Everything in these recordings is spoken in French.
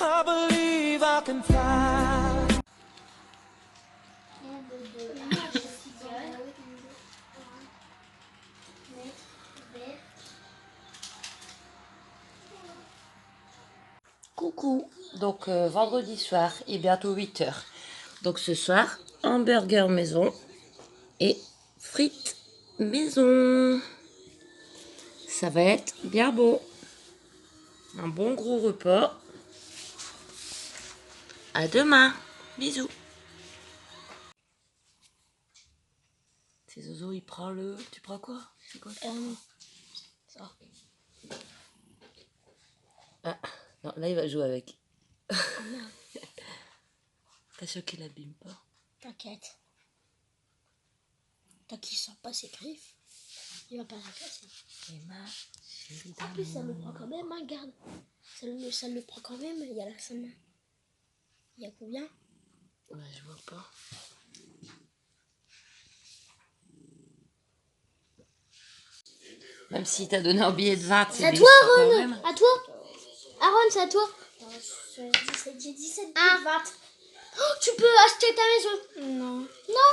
I believe I can fly. Coucou, donc vendredi soir, il est bientôt 8 h. Donc ce soir, hamburger maison et frites maison. Ça va être bien beau. Un bon gros repas. À demain. Bisous. C'est Zozo, il prend le... Tu prends quoi? C'est quoi ça? Ah, non, là il va jouer avec. T'es sûr qu'il l'abîme pas? T'inquiète. Tant qu'il sort pas ses griffes, il va pas la casser. Et ma chérie En plus, ça le prend quand même, hein, regarde. Ça le prend quand même, il y a la main. Il y a combien? Ouais, je vois pas. Même si t'as donné un billet de 20, c'est à toi, Aaron. À toi. Aaron, c'est à toi. J'ai 17 billets de 20. Oh, tu peux acheter ta maison. Non. Non.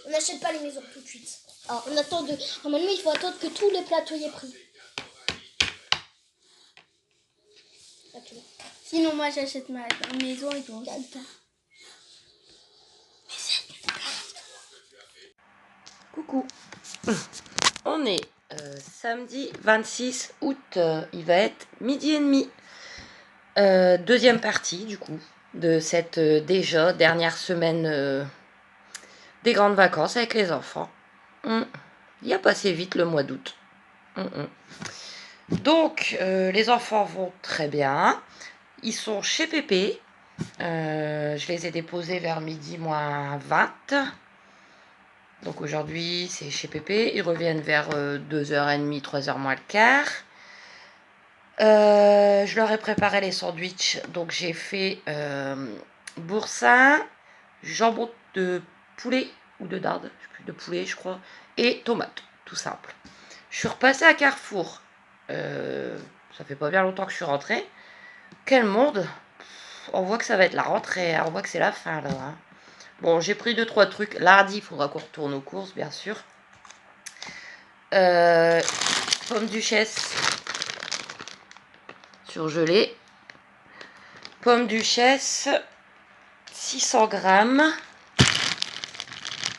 On n'achète pas les maisons tout de suite. Alors, on attend de... Normalement, il faut attendre que tous les plateaux y aient pris. Okay. Sinon, moi, j'achète ma maison et tout. Coucou. On est samedi 26 août. Il va être 12h30. Deuxième partie, du coup, de cette déjà dernière semaine des grandes vacances avec les enfants. Il a passé vite le mois d'août. Donc, les enfants vont très bien. Ils sont chez Pépé. Je les ai déposés vers midi moins 20. Donc aujourd'hui, c'est chez Pépé. Ils reviennent vers 2h30, 3h moins le quart. Je leur ai préparé les sandwichs. Donc j'ai fait boursin, jambon de poulet ou de dinde, je sais plus, de poulet je crois, et tomates, tout simple. Je suis repassée à Carrefour. Ça fait pas bien longtemps que je suis rentrée. Quel monde! On voit que ça va être la rentrée, on voit que c'est la fin là. Hein. Bon, j'ai pris 2-3 trucs. Lundi, il faudra qu'on retourne aux courses, bien sûr. Pommes duchesse surgelées. Pommes duchesse, 600 grammes.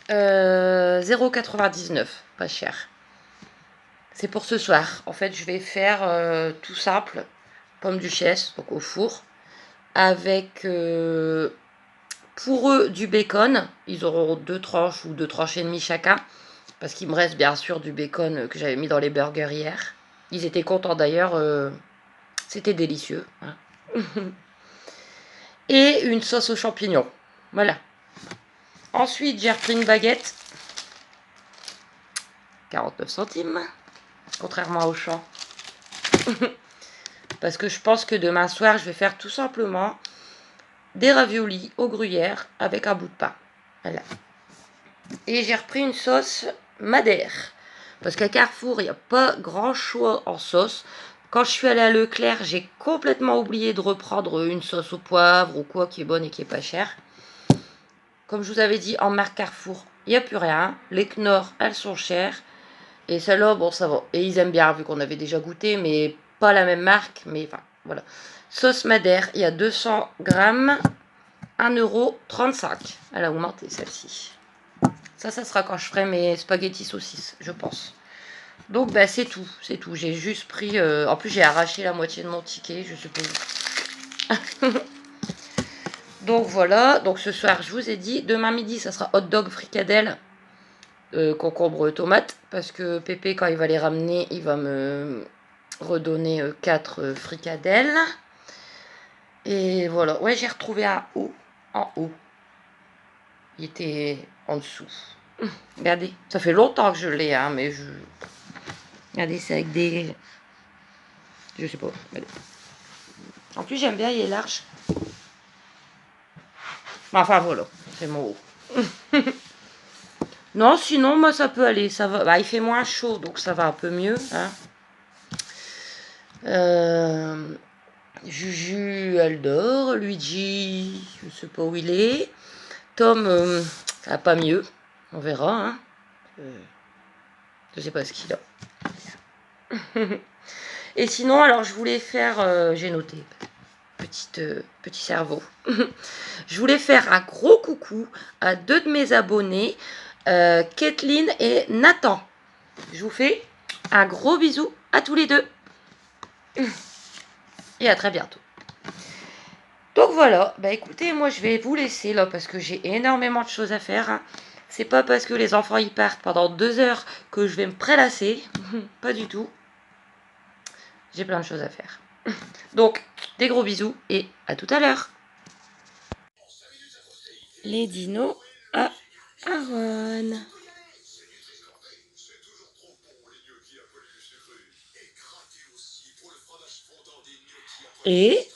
0,99, pas cher. C'est pour ce soir. En fait, je vais faire tout simple. Pommes duchesse, donc au four. Avec... pour eux, du bacon. Ils auront 2 tranches ou 2 tranches et demie chacun. Parce qu'il me reste bien sûr du bacon que j'avais mis dans les burgers hier. Ils étaient contents d'ailleurs. C'était délicieux. Hein. Et une sauce aux champignons. Voilà. Ensuite, j'ai repris une baguette. 49 centimes. Contrairement au champ. Parce que je pense que demain soir, je vais faire tout simplement des raviolis au gruyère avec un bout de pain. Voilà. Et j'ai repris une sauce Madère. Parce qu'à Carrefour, il n'y a pas grand choix en sauce. Quand je suis allée à Leclerc, j'ai complètement oublié de reprendre une sauce au poivre ou quoi qui est bonne et qui est pas chère. Comme je vous avais dit, en marque Carrefour, il n'y a plus rien. Les Knorr, elles sont chères. Et celle-là, bon, ça va. Et ils aiment bien, vu qu'on avait déjà goûté, mais pas la même marque. Mais enfin, voilà. Sauce Madère, il y a 200 grammes, 1,35 €. Elle a augmenté, celle-ci. Ça sera quand je ferai mes spaghettis saucisses, je pense. Donc, bah, c'est tout. C'est tout. J'ai juste pris... En plus, j'ai arraché la moitié de mon ticket, je suppose. Donc, voilà. Donc, ce soir, je vous ai dit, demain midi, ça sera hot dog fricadelle. Concombre tomate, parce que Pépé, quand il va les ramener, il va me redonner 4 fricadelles. Et voilà. Ouais, j'ai retrouvé un haut. En haut. Il était en dessous. Regardez. Ça fait longtemps que je l'ai, hein, mais je... Regardez, c'est avec des... Je sais pas. Regardez. En plus, j'aime bien, il est large. Enfin, voilà. C'est mon haut. Non, sinon, moi, ça peut aller. Ça va. Bah, il fait moins chaud, donc ça va un peu mieux. Hein. Juju, elle dort. Luigi, je sais pas où il est. Tom, ça va pas mieux. On verra. Hein. Je sais pas ce qu'il a. Et sinon, alors je voulais faire... j'ai noté. Petit cerveau. Je voulais faire un gros coucou à 2 de mes abonnés, Kathleen et Nathan. Je vous fais un gros bisou à tous les deux. Et à très bientôt. Donc voilà, bah écoutez, moi je vais vous laisser là parce que j'ai énormément de choses à faire. Hein. C'est pas parce que les enfants y partent pendant 2 heures que je vais me prélasser. Pas du tout. J'ai plein de choses à faire. Donc, des gros bisous et à tout à l'heure. Les dinos à Aaron. Et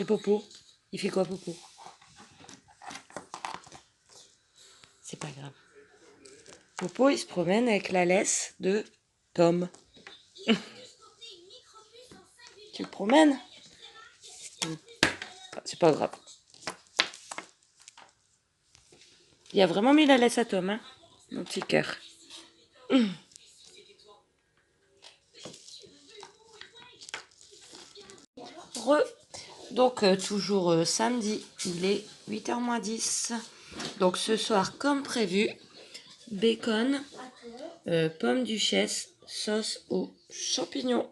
Popo, il fait quoi Popo? C'est pas grave. Popo, il se promène avec la laisse de Tom. Tu le promènes? C'est pas grave. Il a vraiment mis la laisse à Tom, hein, mon petit cœur. Donc, toujours samedi, il est 8h moins 10. Donc, ce soir, comme prévu, bacon, pommes duchesse, sauce aux champignons.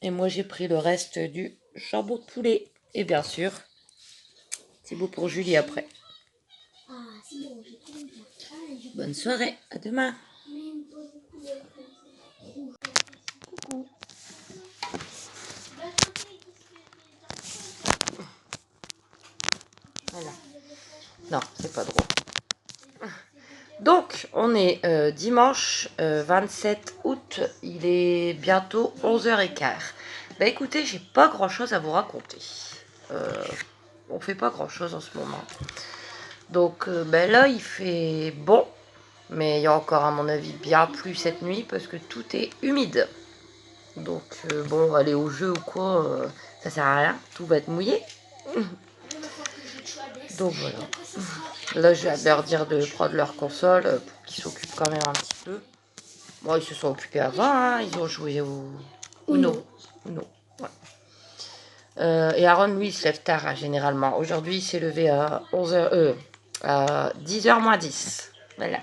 Et moi, j'ai pris le reste du jambon de poulet. Et bien sûr, c'est beau pour Julie après. Bonne soirée, à demain. Coucou. Voilà. Non, c'est pas drôle. Donc, on est dimanche 27 août, il est bientôt 11h15. Bah écoutez, j'ai pas grand chose à vous raconter. On fait pas grand chose en ce moment. Donc ben là, il fait bon, mais il y a encore à mon avis bien plus cette nuit parce que tout est humide. Donc bon, aller au jeu ou quoi, ça sert à rien, tout va être mouillé. Donc voilà. Là, je vais leur dire de prendre leur console pour qu'ils s'occupent quand même un petit peu. Bon, ils se sont occupés avant, hein. Ils ont joué au Uno. Ouais. Et Aaron, lui, il se lève tard, hein, généralement. Aujourd'hui, il s'est levé à 11h, à 10h moins 10. Voilà.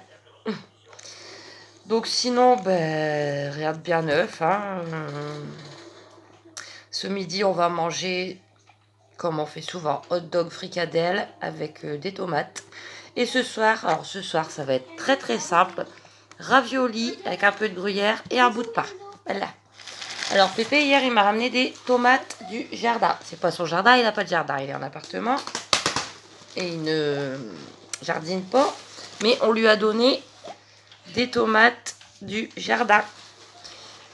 Donc sinon, ben, rien de bien neuf. Hein. Ce midi, on va manger, comme on fait souvent, hot dog fricadelle avec des tomates. Et ce soir, alors ce soir, ça va être très très simple. Ravioli avec un peu de gruyère et un bout de pain. Voilà. Alors Pépé, hier, il m'a ramené des tomates du jardin. C'est pas son jardin, il n'a pas de jardin, il est en appartement. Et il ne jardine pas. Mais on lui a donné des tomates du jardin.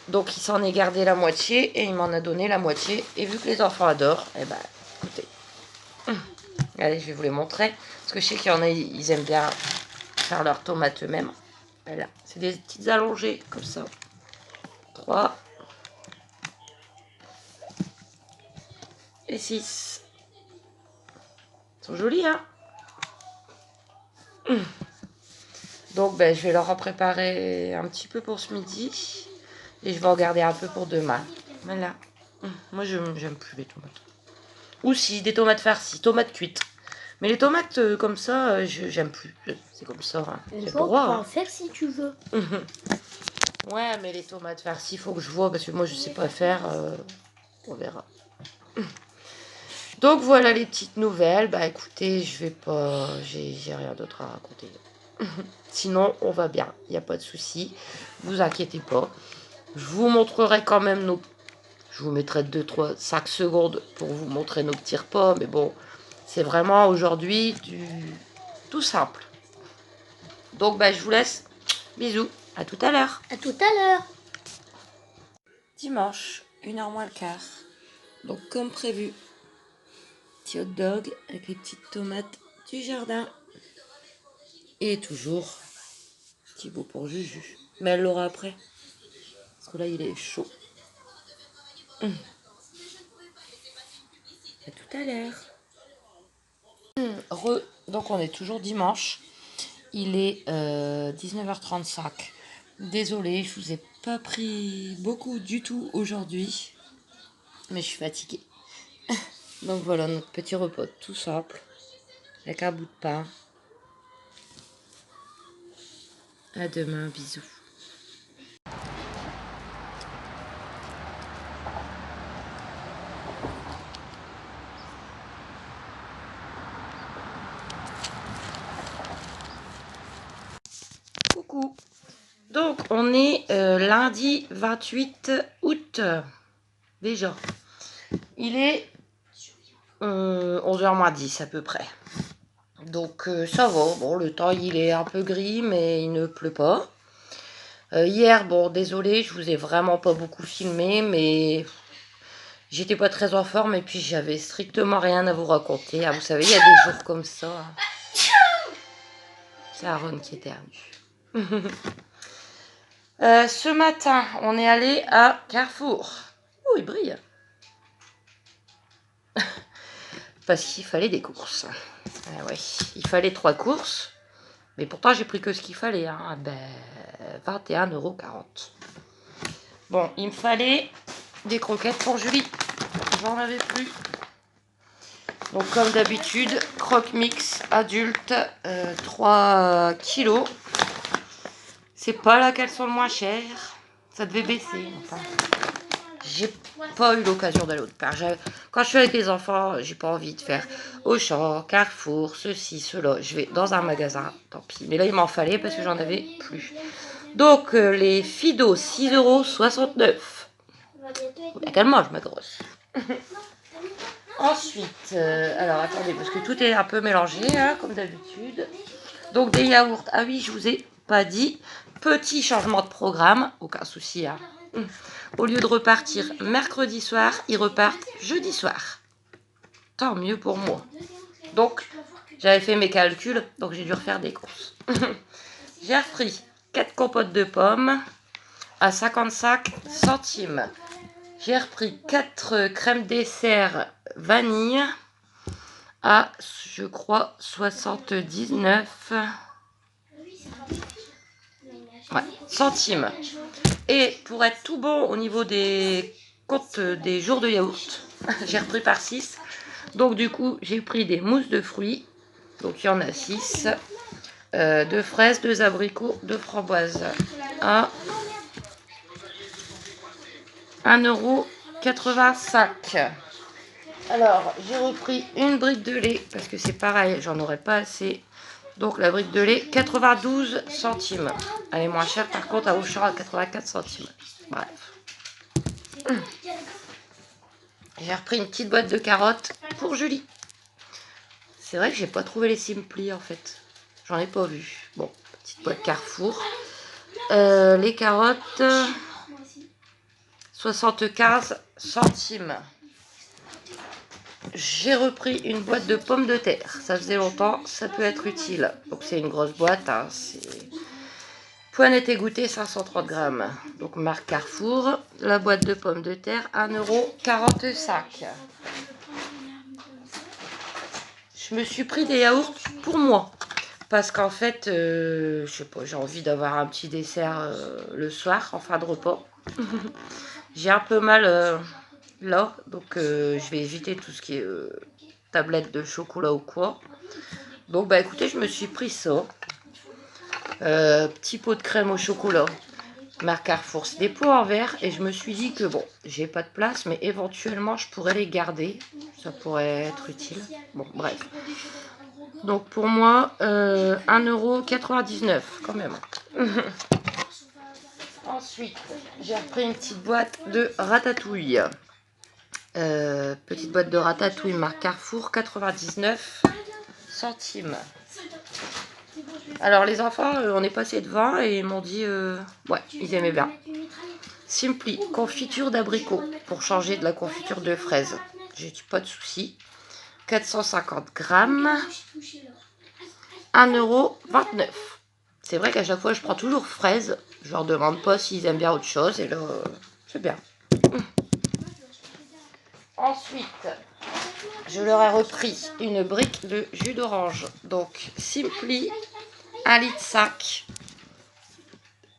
Donc il s'en est gardé la moitié et il m'en a donné la moitié. Et vu que les enfants adorent, eh ben écoutez. Allez, je vais vous les montrer. Parce que je sais qu'il y en a, ils aiment bien faire leurs tomates eux-mêmes. Voilà, c'est des petites allongées comme ça. 3 et 6. Ils sont jolis, hein? Donc ben, je vais leur en préparer un petit peu pour ce midi. Et je vais en garder un peu pour demain. Voilà. Moi, j'aime plus les tomates. Ou si, des tomates farcies, tomates cuites. Mais les tomates comme ça, j'aime plus. C'est comme ça. Hein. Un C'est jour, droit. tu peux Hein. en faire si tu veux. Ouais, mais les tomates farcies, faut que je vois parce que moi, je sais pas faire. On verra. Donc voilà les petites nouvelles. Bah écoutez, je vais pas. J'ai rien d'autre à raconter. Sinon, on va bien. Il n'y a pas de souci. Vous inquiétez pas. Je vous montrerai quand même nos. Je vous mettrai 2, 3, 5 secondes pour vous montrer nos petits repas. Mais bon, c'est vraiment aujourd'hui du tout simple. Donc, bah, je vous laisse. Bisous. À tout à l'heure. À tout à l'heure. Dimanche, 1h moins le quart. Donc, comme prévu, petit hot dog avec les petites tomates du jardin. Et toujours, petit bout pour Juju. Mais elle l'aura après. Parce que là il est chaud. À tout à l'heure. Donc on est toujours dimanche. Il est 19h35. Désolée, je vous ai pas pris beaucoup du tout aujourd'hui. Mais je suis fatiguée. Donc voilà notre petit repas tout simple. Avec un bout de pain. À demain, bisous. Coucou. Donc on est lundi 28 août. Déjà. Il est 11h moins 10 à peu près. Donc ça va. Bon, le temps il est un peu gris mais il ne pleut pas. Hier, bon désolé, je vous ai vraiment pas beaucoup filmé mais j'étais pas très en forme et puis j'avais strictement rien à vous raconter. Ah, vous savez, il y a des jours comme ça. C'est Aaron qui éternue. Ce matin, on est allé à Carrefour. Oh, il brille. Parce qu'il fallait des courses. Ouais, il fallait 3 courses. Mais pourtant, j'ai pris que ce qu'il fallait. Hein. Ben, 21,40 €. Bon, il me fallait des croquettes pour Julie. J'en avais plus. Donc, comme d'habitude, croque mix adulte, 3 kilos. C'est pas là qu'elles sont le moins chères. Ça devait baisser. Enfin, j'ai pas eu l'occasion d'aller autre part. Quand je suis avec les enfants, j'ai pas envie de faire Auchan, Carrefour, ceci, cela. Je vais dans un magasin, tant pis. Mais là, il m'en fallait parce que j'en avais plus. Donc, les Fido, 6,69 €. Qu'elle mange, ma grosse. Ensuite, alors attendez, parce que tout est un peu mélangé, hein, comme d'habitude. Donc, des yaourts. Ah oui, je vous ai pas dit. Petit changement de programme, aucun souci. Hein. Au lieu de repartir mercredi soir, ils repartent jeudi soir. Tant mieux pour moi. Donc, j'avais fait mes calculs, donc j'ai dû refaire des courses. J'ai repris 4 compotes de pommes à 55 centimes. J'ai repris 4 crèmes dessert vanille à, je crois, 79 centimes. Et pour être tout bon au niveau des comptes des jours de yaourt, j'ai repris par 6. Donc du coup, j'ai pris des mousses de fruits. Donc il y en a 6. 2 fraises, 2 abricots, 2 framboises. À 1,85 €. Alors, j'ai repris une brique de lait, parce que c'est pareil, j'en aurais pas assez. Donc la brique de lait, 92 centimes. Elle est moins chère par contre à Auchan à 84 centimes. Bref. J'ai repris une petite boîte de carottes pour Julie. C'est vrai que j'ai pas trouvé les Simply en fait. J'en ai pas vu. Bon, petite boîte Carrefour. Les carottes, 75 centimes. J'ai repris une boîte de pommes de terre. Ça faisait longtemps, ça peut être utile. Donc c'est une grosse boîte. Hein, Poinette égouttée, 530 grammes. Donc marque Carrefour. La boîte de pommes de terre, 1,45 €. Je me suis pris des yaourts pour moi. Parce qu'en fait, je sais pas, j'ai envie d'avoir un petit dessert le soir, en fin de repas. J'ai un peu mal là, donc je vais éviter tout ce qui est tablette de chocolat ou quoi. Donc bah écoutez, je me suis pris ça. Petit pot de crème au chocolat. Marque Carrefour, c'est des pots en verre. Et je me suis dit que bon, j'ai pas de place, mais éventuellement je pourrais les garder. Ça pourrait être utile. Bon, bref. Donc pour moi, 1,99 € quand même. Ensuite, j'ai repris une petite boîte de ratatouille. Petite boîte de ratatouille marque Carrefour, 99 centimes. Alors les enfants, on est passé devant et ils m'ont dit, ouais, ils aimaient bien. Simply, confiture d'abricot pour changer de la confiture de fraises. J'ai pas de souci. 450 grammes, 1,29 €. C'est vrai qu'à chaque fois je prends toujours fraises, Je leur demande pas s'ils aiment bien autre chose et là, c'est bien. Ensuite, je leur ai repris une brique de jus d'orange. Donc, Simply, 1,5 litre.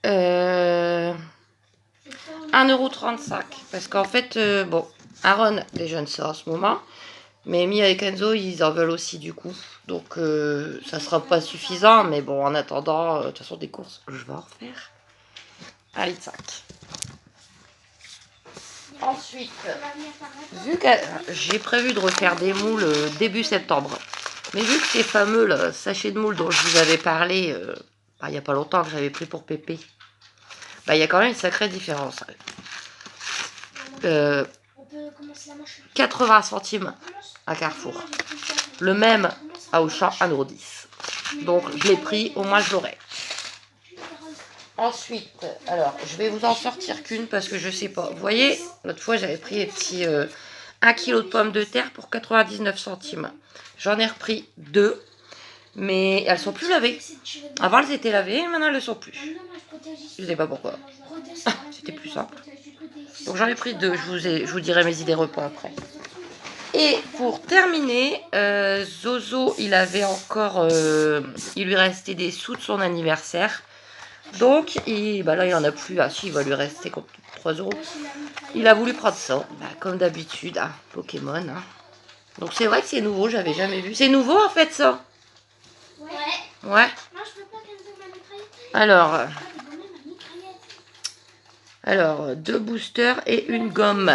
1,35 €. Parce qu'en fait, bon, Aaron déjeune ça en ce moment. Mais Mia et Kenzo, ils en veulent aussi du coup. Donc, ça sera pas suffisant. Mais bon, en attendant, de toute façon, des courses, je vais en refaire. 1,5 litre. Ensuite, vu que j'ai prévu de refaire des moules début septembre, mais vu que ces fameux là, sachets de moules dont je vous avais parlé il n'y a pas longtemps que j'avais pris pour Pépé, il y a quand même une sacrée différence. 80 centimes à Carrefour. Le même à Auchan, 1,10 €. Donc je l'ai pris, au moins je l'aurai. Ensuite, alors, je vais vous en sortir qu'une parce que je sais pas. Vous voyez, l'autre fois, j'avais pris les petits 1 kg de pommes de terre pour 99 centimes. J'en ai repris 2, mais elles sont plus lavées. Avant, elles étaient lavées, maintenant, elles ne le sont plus. Je sais pas pourquoi. C'était plus simple. Donc, j'en ai pris 2. Je vous dirai mes idées repas après. Et pour terminer, Zozo, il avait encore... il lui restait des sous de son anniversaire. Donc, là, il en a plus. Ah, si, il va lui rester 3 €. Il a voulu prendre ça, comme d'habitude, hein, Pokémon. Hein. Donc, c'est vrai que c'est nouveau, j'avais jamais vu. C'est nouveau, en fait, ça? Ouais. Alors, 2 boosters et une gomme.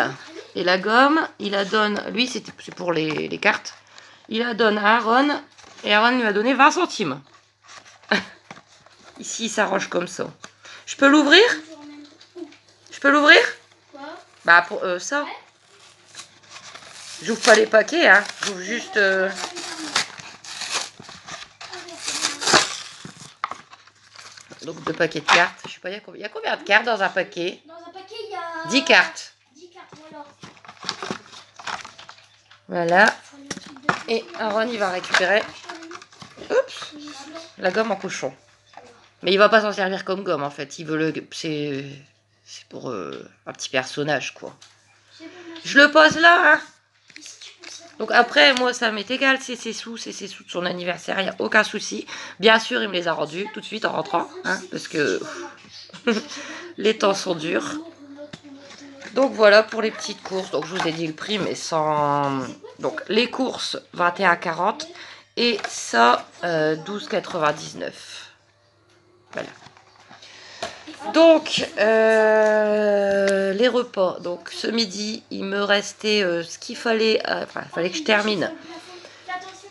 Et la gomme, il la donne... Lui, c'est pour les cartes. Il la donne à Aaron. Et Aaron lui a donné 20 centimes. Ici, il s'arrange comme ça. Je peux l'ouvrir? Je peux l'ouvrir? Bah, pour ça. J'ouvre pas les paquets, hein. J'ouvre juste... Donc, 2 paquets de cartes. Je sais pas, il y a combien de cartes dans un paquet? Dans un paquet, il y a... 10 cartes. 10 cartes, Voilà. Et Aaron, il va récupérer... Oups, la gomme en cochon. Mais il va pas s'en servir comme gomme, en fait. Il veut le... C'est pour un petit personnage, quoi. Je le pose là, hein. Donc après, moi, ça m'est égal, c'est ses sous de son anniversaire, il n'y a aucun souci. Bien sûr, il me les a rendus tout de suite en rentrant, hein, parce que les temps sont durs. Donc voilà pour les petites courses. Donc je vous ai dit le prix, mais sans... Donc les courses, 21,40 € et ça, 12,99 €. Voilà. Donc, les repas. Donc, ce midi, il me restait ce qu'il fallait. Enfin, il fallait que je termine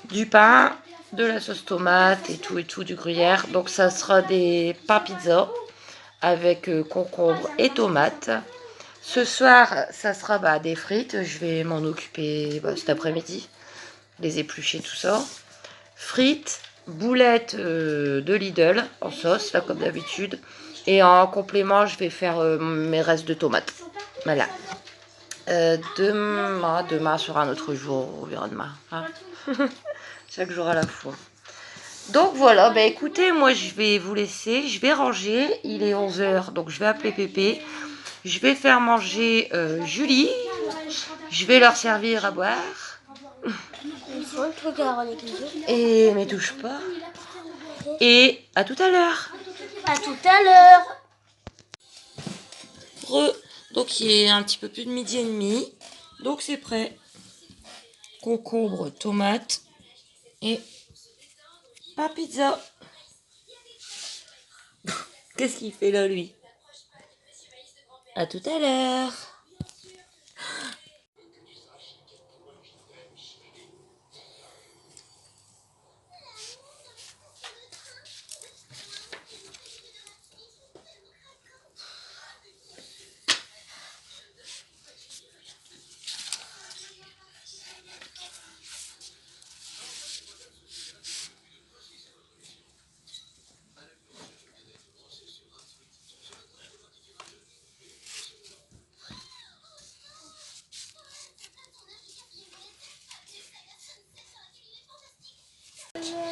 du pain, de la sauce tomate et tout, du gruyère. Donc, ça sera des pains pizza avec concombre et tomates. Ce soir, ça sera des frites. Je vais m'en occuper cet après-midi. Les éplucher, tout ça. Frites, boulettes de Lidl en sauce, là, comme d'habitude. Et en complément, je vais faire mes restes de tomates. Voilà. Demain sera un autre jour. On verra demain. Hein. Chaque jour à la fois. Donc voilà, écoutez, moi je vais vous laisser. Je vais ranger. Il est 11 h, donc je vais appeler Pépé. Je vais faire manger Julie. Je vais leur servir à boire. Et mais touche pas. Et à tout à l'heure. À tout à l'heure. Donc il est un petit peu plus de 12h30. Donc c'est prêt. Concombre, tomate et pas pizza. Qu'est-ce qu'il fait là lui? À tout à l'heure.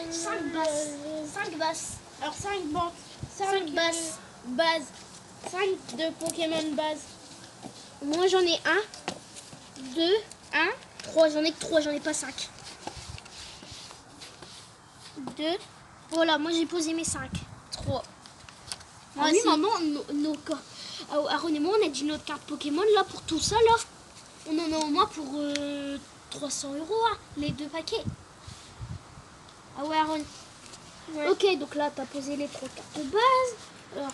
Cinq basses. Alors 5 bancs. 5 basses. Bases. 5 de Pokémon base. Moi j'en ai 1, 2, 1, 3. J'en ai que 3, j'en ai pas 5. 2. Voilà, moi j'ai posé mes 5. 3. Ah oui, maman, Aaron et moi on a dit notre carte Pokémon là pour tout ça là. On en a au moins pour 300 € hein, les 2 paquets. Ah ouais Aaron. Ouais. Ok, donc là t'as posé les 3 cartes de base. Alors,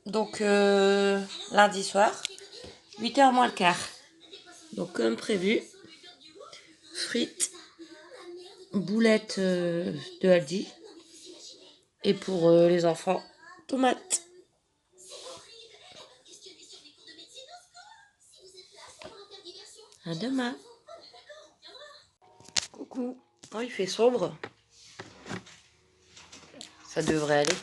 Donc lundi soir, 8h moins le quart. Donc comme prévu, frites, boulettes de Aldi. Et pour les enfants, tomates. À demain. Coucou. Oh, il fait sombre. Ça devrait aller.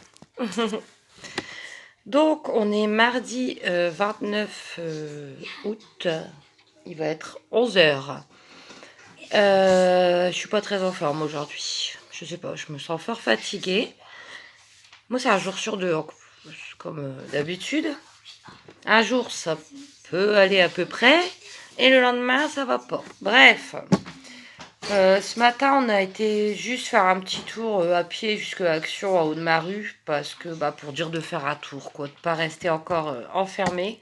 Donc, on est mardi 29 août. Il va être 11h. Je suis pas très en forme aujourd'hui. Je sais pas, je me sens fort fatiguée. Moi, c'est un jour sur deux, comme d'habitude. Un jour, ça peut aller à peu près. Et le lendemain, ça va pas. Bref. Ce matin, on a été juste faire un petit tour à pied jusqu'à Action, en haut de ma rue. Parce que, pour dire de faire un tour, quoi. De pas rester encore enfermé.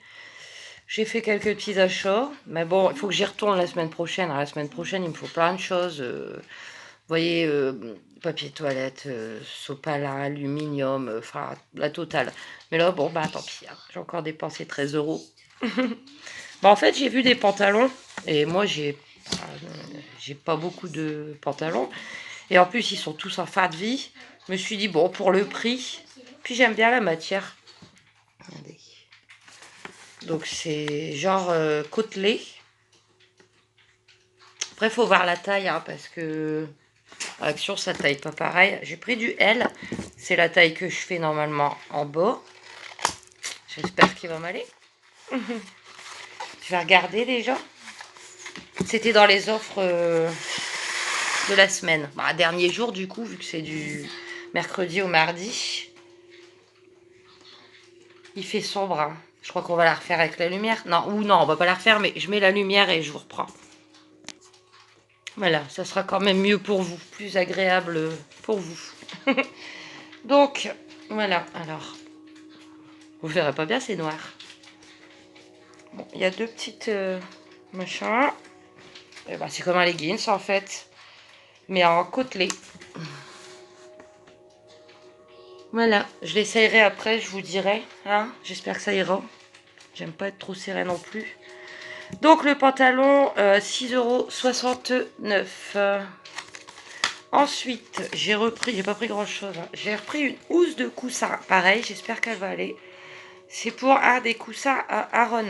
J'ai fait quelques petits achats. Mais bon, il faut que j'y retourne la semaine prochaine. La semaine prochaine, il me faut plein de choses. Vous voyez, papier toilette, sopalin, aluminium, enfin, la totale. Mais là, bon, tant pis. Hein. J'ai encore dépensé 13 €. En fait, j'ai vu des pantalons. Et moi, j'ai pas beaucoup de pantalons. Et en plus, ils sont tous en fin de vie. Je me suis dit, bon, pour le prix. Puis j'aime bien la matière. Regardez. Donc, c'est genre côtelé. Après, il faut voir la taille, hein, parce que Action, ça taille pas pareil. J'ai pris du L. C'est la taille que je fais normalement en bas. J'espère qu'il va m'aller. Je vais regarder déjà. C'était dans les offres de la semaine. Dernier jour du coup, vu que c'est du mercredi au mardi. Il fait sombre. Hein. Je crois qu'on va la refaire avec la lumière. Non, on va pas la refaire, mais je mets la lumière et je vous reprends. Voilà, ça sera quand même mieux pour vous. Plus agréable pour vous. Donc, voilà. Alors, vous verrez pas bien, c'est noir. Bon, il y a deux petites machins. C'est comme un leggings en fait. Mais en côtelé. Voilà, je l'essayerai après, je vous dirai. Hein, j'espère que ça ira. J'aime pas être trop serré non plus. Donc le pantalon, 6,69 €. Ensuite, j'ai pas pris grand chose. Hein. J'ai repris une housse de coussin. Pareil, j'espère qu'elle va aller. C'est pour un des coussins à Aaron.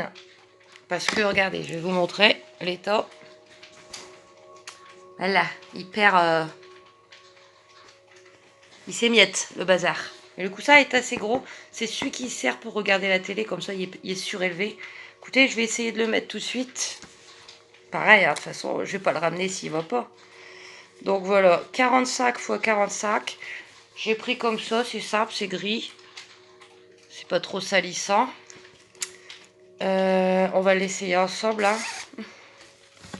Parce que, regardez, je vais vous montrer l'état. Voilà, hyper... il s'émiette, le bazar. Et le coussin est assez gros. C'est celui qui sert pour regarder la télé. Comme ça, il est surélevé. Écoutez, je vais essayer de le mettre tout de suite. Pareil, hein, de toute façon, je vais pas le ramener s'il va pas. Donc voilà, 45 x 45. J'ai pris comme ça, c'est simple, c'est gris. C'est pas trop salissant. On va l'essayer ensemble, là.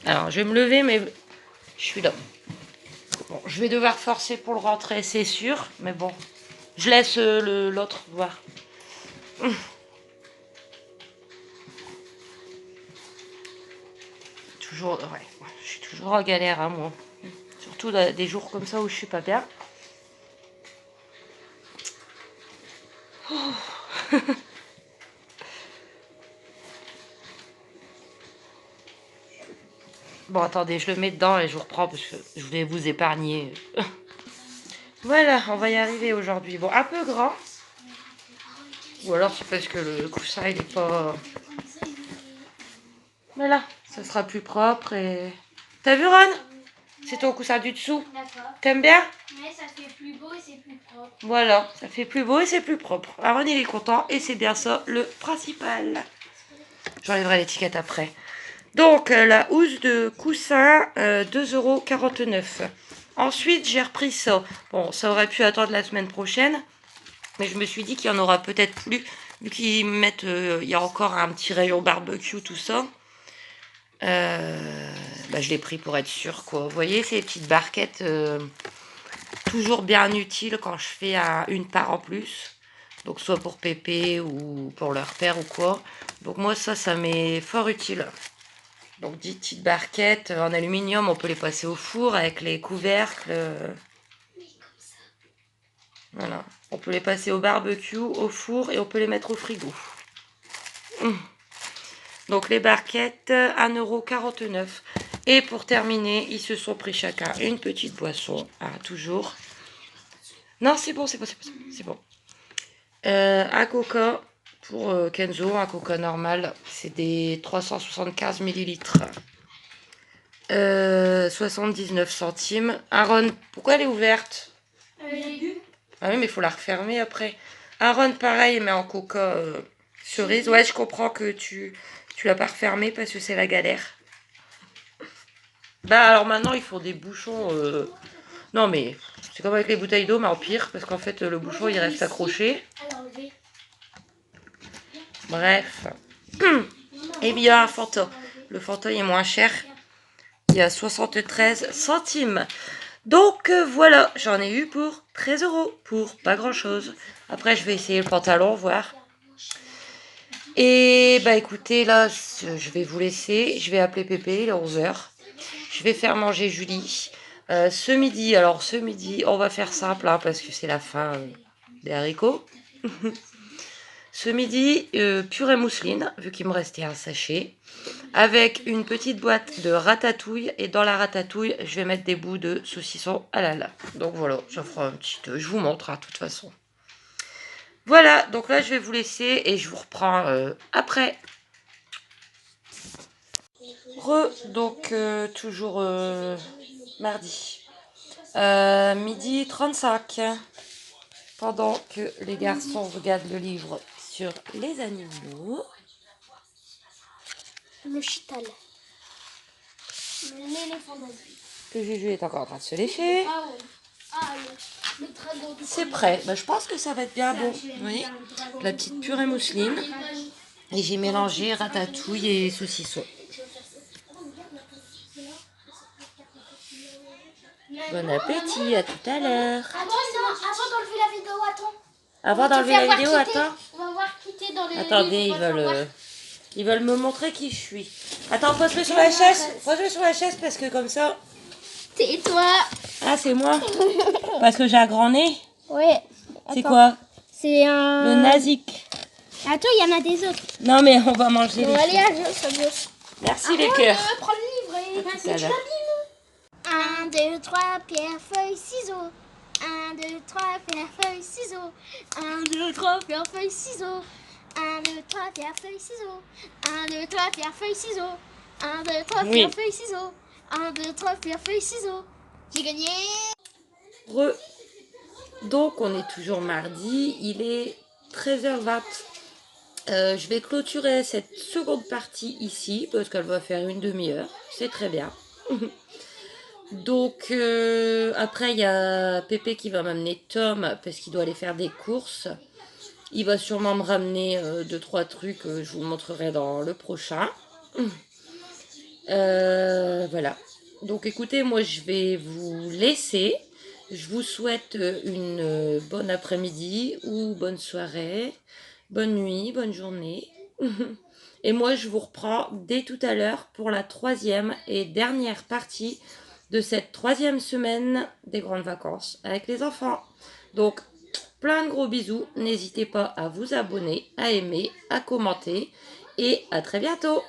Alors, je vais me lever, mais je suis là. Bon, je vais devoir forcer pour le rentrer, c'est sûr. Mais bon, je laisse l'autre voir. Toujours, ouais, je suis toujours en galère, hein, moi. Surtout des jours comme ça où je suis pas bien. Oh. Bon, attendez, je le mets dedans et je vous reprends parce que je voulais vous épargner. Voilà, on va y arriver aujourd'hui. Bon, un peu grand. Ou alors c'est parce que le coussin, il est pas... Voilà, ça sera plus propre et... T'as vu, Ron? C'est ton coussin du dessous. D'accord. T'aimes bien? Ouais, ça fait plus beau et c'est plus propre. Voilà, ça fait plus beau et c'est plus propre. Aaron, il est content et c'est bien ça le principal. J'enlèverai l'étiquette après. Donc, la housse de coussin, 2,49 €. Ensuite, j'ai repris ça. Bon, ça aurait pu attendre la semaine prochaine. Mais je me suis dit qu'il y en aura peut-être plus. Vu qu'ils mettent... il y a encore un petit rayon barbecue, tout ça. Je l'ai pris pour être sûr, quoi. Vous voyez, ces petites barquettes... toujours bien utiles quand je fais une part en plus. Donc soit pour Pépé ou pour leur père ou quoi. Donc moi ça m'est fort utile. Donc 10 petites barquettes en aluminium, on peut les passer au four avec les couvercles. Voilà. On peut les passer au barbecue, au four et on peut les mettre au frigo. Donc les barquettes, 1,49 €. Et pour terminer, ils se sont pris chacun une petite boisson. Ah, toujours. Non, c'est bon, c'est bon, c'est bon. Un coca pour Kenzo, un coca normal, c'est des 375 millilitres. 79 centimes. Aaron, pourquoi elle est ouverte? Ah oui, mais il faut la refermer après. Aaron, pareil, mais en coca cerise. Ouais, je comprends que tu l'as pas refermé parce que c'est la galère. Bah alors maintenant, il faut des bouchons... Non, mais c'est comme avec les bouteilles d'eau, mais en pire, parce qu'en fait, le bouchon, il reste accroché. Bref. Et bien, Fanta. Le Fanta est moins cher. Il y a 73 centimes. Donc, voilà. J'en ai eu pour 13 €. Pour pas grand-chose. Après, je vais essayer le pantalon, voir. Et bah écoutez, là, je vais vous laisser. Je vais appeler Pépé, il est 11 h. Je vais faire manger Julie. Ce midi, on va faire simple, hein, parce que c'est la fin des haricots. Ce midi, purée mousseline, vu qu'il me restait un sachet, avec une petite boîte de ratatouille. Et dans la ratatouille, je vais mettre des bouts de saucisson halal. Donc voilà, ça fera un petit... je vous montre, de toute façon. Voilà, donc là, je vais vous laisser et je vous reprends après. Donc, toujours mardi. Midi 35. Pendant que les garçons regardent le livre sur les animaux. Le chital. L'éléphant d'Asie. Que Juju est encore en train de se lécher. Ah ouais. Ah, le dragon. C'est prêt. Bah, je pense que ça va être bien bon. Vous voyez, la petite purée mousseline. Et j'ai mélangé ratatouille et saucisson. Bon appétit, à tout à l'heure. Avant d'enlever la vidéo, attends. Avant d'enlever la vidéo, attends. On va voir qui t'es dans les... Attendez, ils veulent me montrer qui je suis. Attends, pose-le sur la chaise. Pose-le sur la chaise parce que comme ça... Tais-toi. Ah, c'est moi. Parce que j'ai un grand nez. Ouais. C'est quoi? C'est un... Le nazik. Attends, il y en a des autres. Non, mais on va manger Bon, les allez, choses. ça bosse. Merci les cœurs. Prends le livre et... tout à l'heure. 1, 2, 3, pierre, feuille, ciseaux. 1, 2, 3, pierre, feuille, ciseaux. 1, 2, 3, pierre, feuille, ciseaux. 1, 2, 3, pierre, feuille, ciseaux. 1, 2, 3, pierre, feuille, ciseaux. 1, 2, 3, pierre, feuille, ciseaux. 1, 2, 3, pierre, feuille, ciseaux. J'ai gagné. Donc, on est toujours mardi. Il est 13h20. Je vais clôturer cette seconde partie ici parce qu'elle va faire une demi-heure. C'est très bien. Donc, après, il y a Pépé qui va m'amener Tom parce qu'il doit aller faire des courses. Il va sûrement me ramener 2-3 trucs. Je vous montrerai dans le prochain. Voilà. Donc, écoutez, moi, je vais vous laisser. Je vous souhaite une bonne après-midi ou bonne soirée, bonne nuit, bonne journée. Et moi, je vous reprends dès tout à l'heure pour la 3e et dernière partie de cette 3e semaine des grandes vacances avec les enfants. Donc, plein de gros bisous. N'hésitez pas à vous abonner, à aimer, à commenter et à très bientôt.